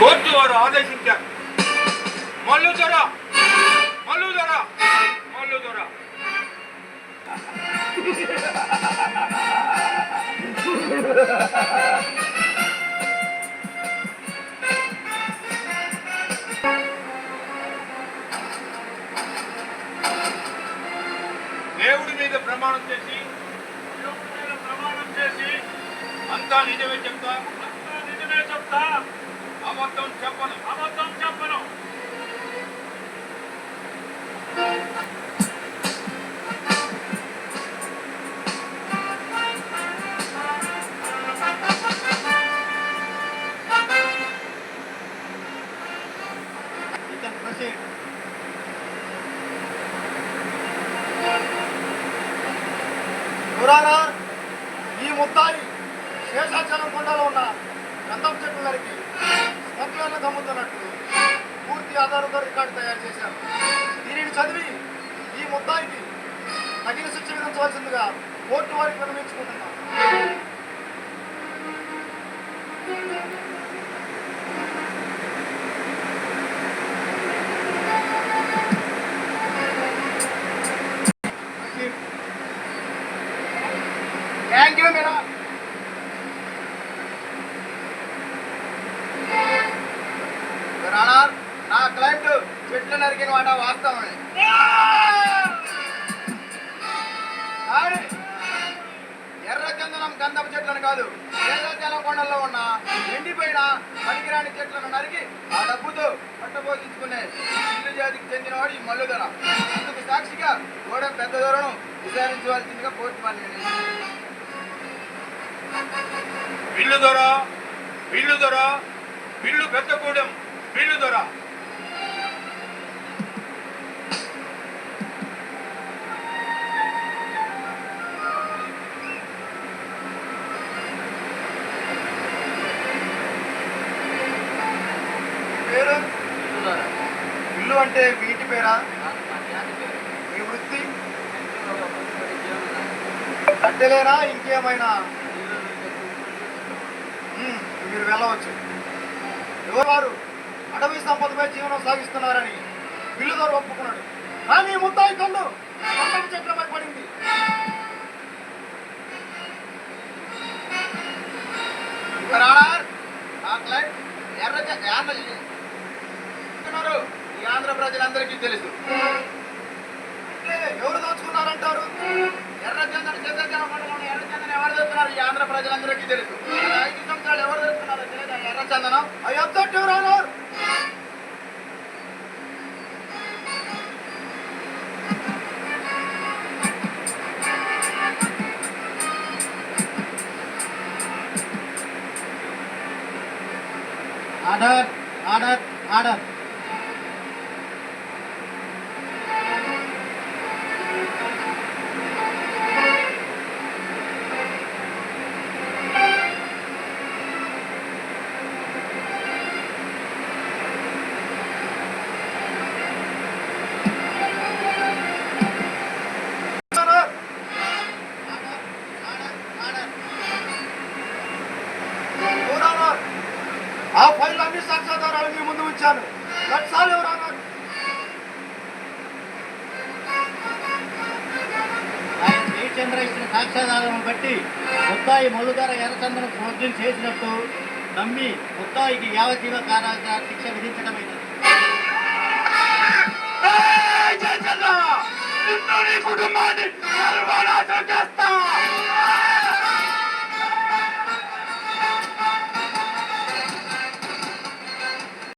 Court వారు ఆదేశించారు. మల్లుదొర మల్లుదొర మల్లుదొర దేవుడి మీద ప్రమాణం చేసి అంతా నిజమే చెప్తా అబద్ధం చెప్పను. ఈ ముద్దాయి శేషాచలం కొండలో ఉన్న గంధం చెట్టు నరికి స్మగ్లర్లు గమ్ముతున్నట్టు పూర్తి ఆధారంతో రికార్డు తయారు చేశారు. దీనిని చదివి ఈ ముద్దాయికి తగిన శిక్ష విధించవలసిందిగా కోర్టు వారికి విన్నవించుకుంటున్నాం. Thank you madam. నా క్లయింట్ చెట్లు నరికిన మాట వాస్తవమే. ఎర్రచందనం గంధపు చెట్లను కాదు, శేషాచలం కొండల్లో ఉన్న ఎండిపోయిన పనికిరాని చెట్లను నరికి ఆ డబ్బుతో పట్టబోధించుకునే ఇల్లు జాతికి చెందినవాడు ఈ మల్లుదొర. అందుకు సాక్షిగా గోడెం పెద్ద దొరను విచారించవలసిందిగా కోర్టు వారిని బిల్లుదొర బిల్లు పెద్దగూడెం బిల్లుదొర. పేరు ఇల్లు అంటే మీ ఇంటి పేరా? మీ వృత్తి కట్టెలేనా ఇంకేమైనా? మీరు వెళ్ళవచ్చు. ఎవరు అడవి సంపదపై జీవనం సాగిస్తున్నారని బిల్లుదొర ఒప్పుకున్నాడు. కానీ ముద్దాయి కన్ను గంధం చెట్లపై పడింది. ఈ ఆంధ్ర ప్రజలందరికీ తెలుసు. ఎవరు దాచుకున్నారంటారు? ఎర్రచందన ఎర్రచందనం ఎవరు తెస్తున్నారు? ఈ ఆంధ్ర ప్రజలందరికీ తెలుసు. 5 సంవత్సరాలు ఎవరు తెస్తున్నారు? ఎర్రచందనం I object your honour. Order order order. ఆ ఫైల్ అన్ని సాక్ష్యాధారాలు మీ ముందు ఉంచాను. లక్షాలు ఎవరన్నా చంద్ర ఇచ్చిన సాక్ష్యాధారాలను బట్టి ముద్దాయి మల్లుదొర ఎర్రచందనం స్మగ్లింగ్ చేసినట్టు నమ్మి ముద్దాయికి యావజ్జీవ కారాగార శిక్ష విధించడమైనది. కుటుంబాన్ని